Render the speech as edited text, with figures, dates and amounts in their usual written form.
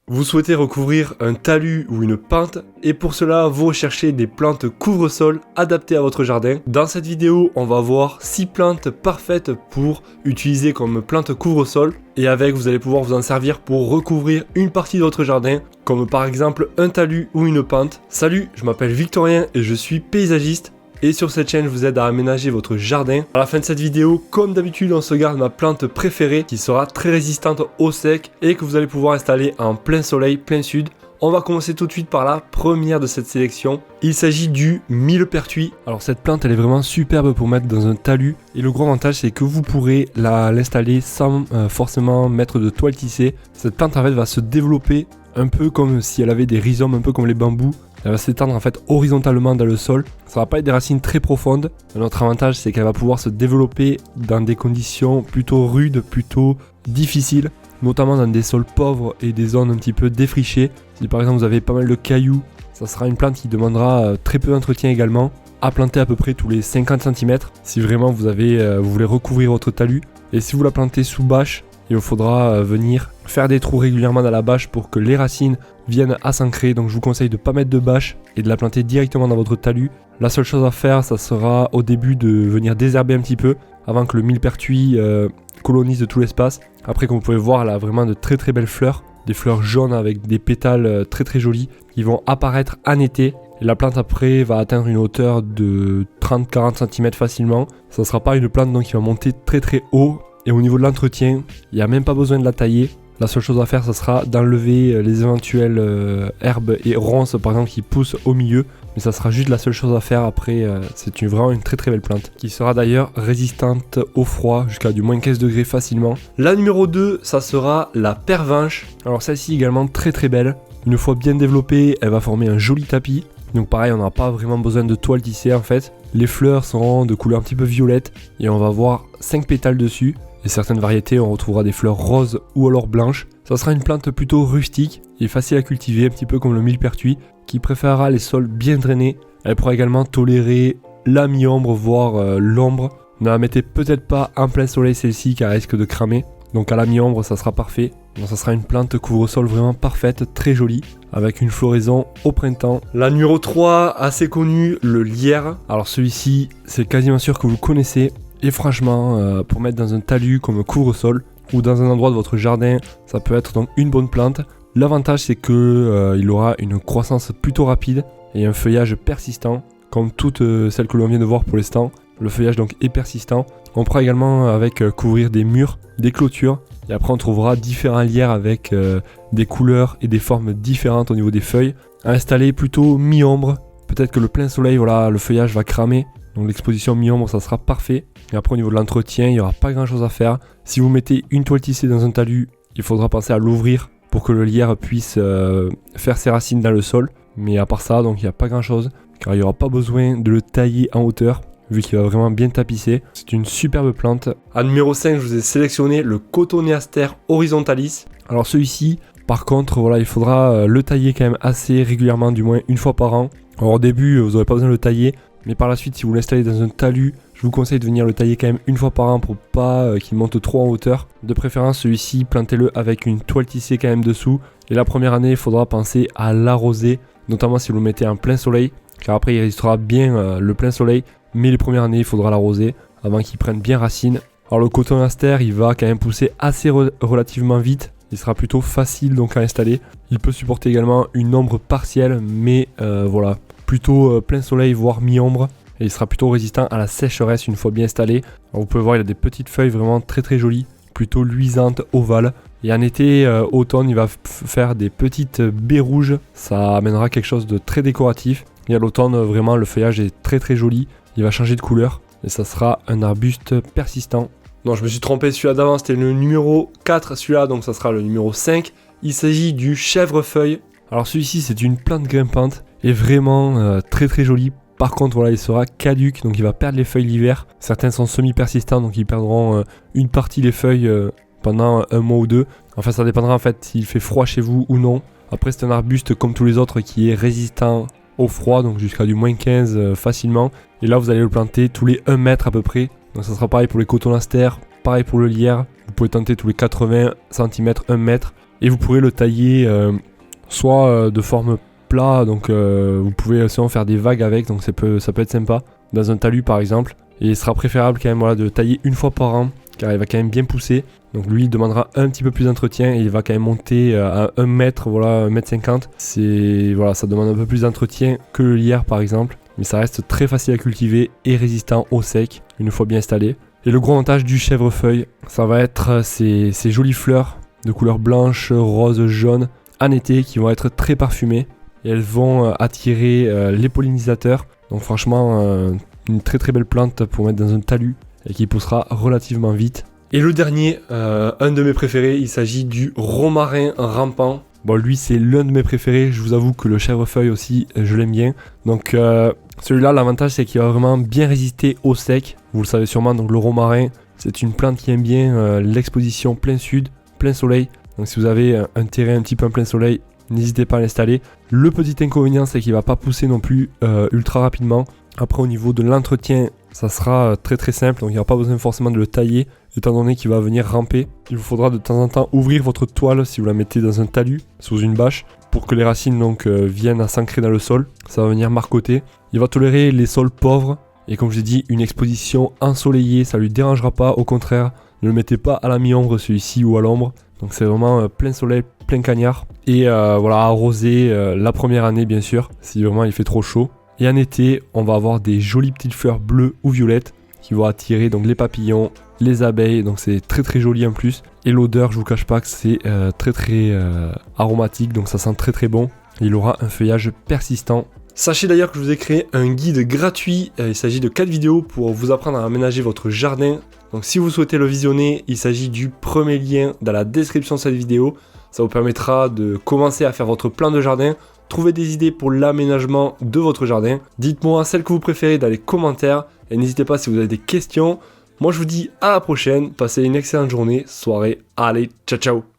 Vous souhaitez recouvrir un talus ou une pente et pour cela vous recherchez des plantes couvre-sol adaptées à votre jardin. Dans cette vidéo on va voir 6 plantes parfaites pour utiliser comme plantes couvre-sol et avec vous allez pouvoir vous en servir pour recouvrir une partie de votre jardin comme par exemple un talus ou une pente. Salut, je m'appelle Victorien et je suis paysagiste. Et sur cette chaîne, je vous aide à aménager votre jardin. À la fin de cette vidéo, comme d'habitude, on se garde ma plante préférée qui sera très résistante au sec et que vous allez pouvoir installer en plein soleil, plein sud. On va commencer tout de suite par la première de cette sélection. Il s'agit du millepertuis. Alors cette plante, elle est vraiment superbe pour mettre dans un talus. Et le gros avantage, c'est que vous pourrez l'installer sans forcément mettre de toile tissée. Cette plante, en fait, va se développer un peu comme si elle avait des rhizomes, un peu comme les bambous. Elle va s'étendre en fait horizontalement dans le sol. Ça va pas être des racines très profondes. Un autre avantage, c'est qu'elle va pouvoir se développer dans des conditions plutôt rudes, plutôt difficiles, notamment dans des sols pauvres et des zones un petit peu défrichées. Si par exemple vous avez pas mal de cailloux, ça sera une plante qui demandera très peu d'entretien également, à planter à peu près tous les 50 cm si vraiment vous voulez recouvrir votre talus. Et si vous la plantez sous bâche, il vous faudra venir faire des trous régulièrement dans la bâche pour que les racines viennent à s'ancrer. Donc je vous conseille de ne pas mettre de bâche et de la planter directement dans votre talus. La seule chose à faire, ça sera au début de venir désherber un petit peu avant que le millepertuis colonise tout l'espace. Après, comme vous pouvez voir, elle a vraiment de très très belles fleurs. Des fleurs jaunes avec des pétales très très jolis qui vont apparaître en été. Et la plante après va atteindre une hauteur de 30-40 cm facilement. Ça ne sera pas une plante donc qui va monter très très haut. Et au niveau de l'entretien, il n'y a même pas besoin de la tailler. La seule chose à faire, ce sera d'enlever les éventuelles herbes et ronces par exemple qui poussent au milieu. Mais ça sera juste la seule chose à faire après. C'est vraiment une très très belle plante qui sera d'ailleurs résistante au froid jusqu'à du moins 15 degrés facilement. La numéro 2, ça sera la pervenche. Alors celle-ci également très très belle. Une fois bien développée, elle va former un joli tapis. Donc pareil, on n'a pas vraiment besoin de toile tissée en fait. Les fleurs seront de couleur un petit peu violette et on va voir 5 pétales dessus. Et certaines variétés, on retrouvera des fleurs roses ou alors blanches. Ça sera une plante plutôt rustique et facile à cultiver, un petit peu comme le millepertuis, qui préférera les sols bien drainés. Elle pourra également tolérer la mi-ombre, voire l'ombre. Ne la mettez peut-être pas en plein soleil celle-ci car elle risque de cramer. Donc à la mi-ombre, ça sera parfait. Donc ça sera une plante couvre-sol vraiment parfaite, très jolie, avec une floraison au printemps. La numéro 3, assez connue, le lierre. Alors celui-ci, c'est quasiment sûr que vous le connaissez. Et franchement, pour mettre dans un talus comme couvre-sol ou dans un endroit de votre jardin, ça peut être donc une bonne plante. L'avantage c'est que il aura une croissance plutôt rapide et un feuillage persistant, comme toutes celles que l'on vient de voir pour l'instant. Le feuillage donc est persistant. On pourra également avec couvrir des murs, des clôtures. Et après on trouvera différents lierres avec des couleurs et des formes différentes au niveau des feuilles. À installer plutôt mi-ombre. Peut-être que le plein soleil, voilà, le feuillage va cramer. Donc l'exposition mi-ombre, ça sera parfait. Et après au niveau de l'entretien, il n'y aura pas grand chose à faire. Si vous mettez une toile tissée dans un talus, il faudra penser à l'ouvrir pour que le lierre puisse faire ses racines dans le sol. Mais à part ça, donc il n'y a pas grand chose. Car il n'y aura pas besoin de le tailler en hauteur, vu qu'il va vraiment bien tapisser. C'est une superbe plante. À numéro 5, je vous ai sélectionné le Cotoneaster horizontalis. Alors celui-ci, par contre, voilà, il faudra le tailler quand même assez régulièrement, du moins une fois par an. Alors au début, vous n'aurez pas besoin de le tailler. Mais par la suite, si vous l'installez dans un talus, je vous conseille de venir le tailler quand même une fois par an pour pas qu'il monte trop en hauteur. De préférence, celui-ci, plantez-le avec une toile tissée quand même dessous. Et la première année, il faudra penser à l'arroser, notamment si vous le mettez en plein soleil. Car après, il résistera bien le plein soleil. Mais les premières années, il faudra l'arroser avant qu'il prenne bien racine. Alors le Cotoneaster, il va quand même pousser assez relativement vite. Il sera plutôt facile donc à installer. Il peut supporter également une ombre partielle, mais voilà. Plutôt plein soleil voire mi-ombre et il sera plutôt résistant à la sécheresse une fois bien installé. Alors vous pouvez voir il a des petites feuilles vraiment très très jolies, plutôt luisantes, ovales. Et en été, automne, il va faire des petites baies rouges, ça amènera quelque chose de très décoratif. Et à l'automne, vraiment le feuillage est très très joli, il va changer de couleur et ça sera un arbuste persistant. Non, je me suis trompé, celui-là d'avant c'était le numéro 4, celui-là donc ça sera le numéro 5. Il s'agit du chèvrefeuille. Alors celui-ci c'est une plante grimpante et vraiment très très joli. Par contre voilà, il sera caduc donc il va perdre les feuilles l'hiver. Certains sont semi-persistants donc ils perdront une partie des feuilles pendant un mois ou deux. Enfin ça dépendra en fait s'il fait froid chez vous ou non. Après c'est un arbuste comme tous les autres qui est résistant au froid donc jusqu'à du moins 15 facilement. Et là vous allez le planter tous les 1 mètre à peu près. Donc ça sera pareil pour les Cotoneaster, pareil pour le lierre. Vous pouvez tenter tous les 80 cm, 1 mètre. Et vous pourrez le tailler soit de forme plat, donc vous pouvez aussi faire des vagues avec, donc ça peut être sympa, dans un talus par exemple. Et il sera préférable quand même voilà, de tailler une fois par an, car il va quand même bien pousser. Donc lui il demandera un petit peu plus d'entretien et il va quand même monter à 1 mètre, voilà 1,50 m. Voilà, ça demande un peu plus d'entretien que le lierre par exemple. Mais ça reste très facile à cultiver et résistant au sec, une fois bien installé. Et le gros avantage du chèvrefeuille, ça va être ces jolies fleurs de couleur blanche, rose, jaune, en été, qui vont être très parfumées. Et elles vont attirer les pollinisateurs. Donc franchement, une très très belle plante pour mettre dans un talus et qui poussera relativement vite. Et le dernier, un de mes préférés, il s'agit du romarin rampant. Bon, lui c'est l'un de mes préférés, je vous avoue que le chèvrefeuille aussi, je l'aime bien. Donc celui-là, l'avantage c'est qu'il va vraiment bien résister au sec. Vous le savez sûrement, donc le romarin, c'est une plante qui aime bien l'exposition plein sud, plein soleil. Donc si vous avez un terrain un petit peu en plein soleil, n'hésitez pas à l'installer. Le petit inconvénient, c'est qu'il ne va pas pousser non plus ultra rapidement. Après, au niveau de l'entretien, ça sera très très simple, donc il n'y a pas besoin forcément de le tailler, étant donné qu'il va venir ramper. Il vous faudra de temps en temps ouvrir votre toile si vous la mettez dans un talus, sous une bâche, pour que les racines donc viennent à s'ancrer dans le sol. Ça va venir marcoter. Il va tolérer les sols pauvres, et comme je l'ai dit, une exposition ensoleillée, ça ne lui dérangera pas, au contraire, ne le mettez pas à la mi-ombre celui-ci ou à l'ombre. Donc c'est vraiment plein soleil, plein cagnard. Et voilà, arroser la première année bien sûr, si vraiment il fait trop chaud. Et en été, on va avoir des jolies petites fleurs bleues ou violettes qui vont attirer donc les papillons, les abeilles, donc c'est très très joli en plus. Et l'odeur, je vous cache pas que c'est très très aromatique, donc ça sent très très bon. Il aura un feuillage persistant. Sachez d'ailleurs que je vous ai créé un guide gratuit, il s'agit de 4 vidéos pour vous apprendre à aménager votre jardin. Donc si vous souhaitez le visionner, il s'agit du premier lien dans la description de cette vidéo. Ça vous permettra de commencer à faire votre plan de jardin, trouver des idées pour l'aménagement de votre jardin. Dites-moi celles que vous préférez dans les commentaires et n'hésitez pas si vous avez des questions. Moi je vous dis à la prochaine, passez une excellente journée, soirée, allez, ciao ciao.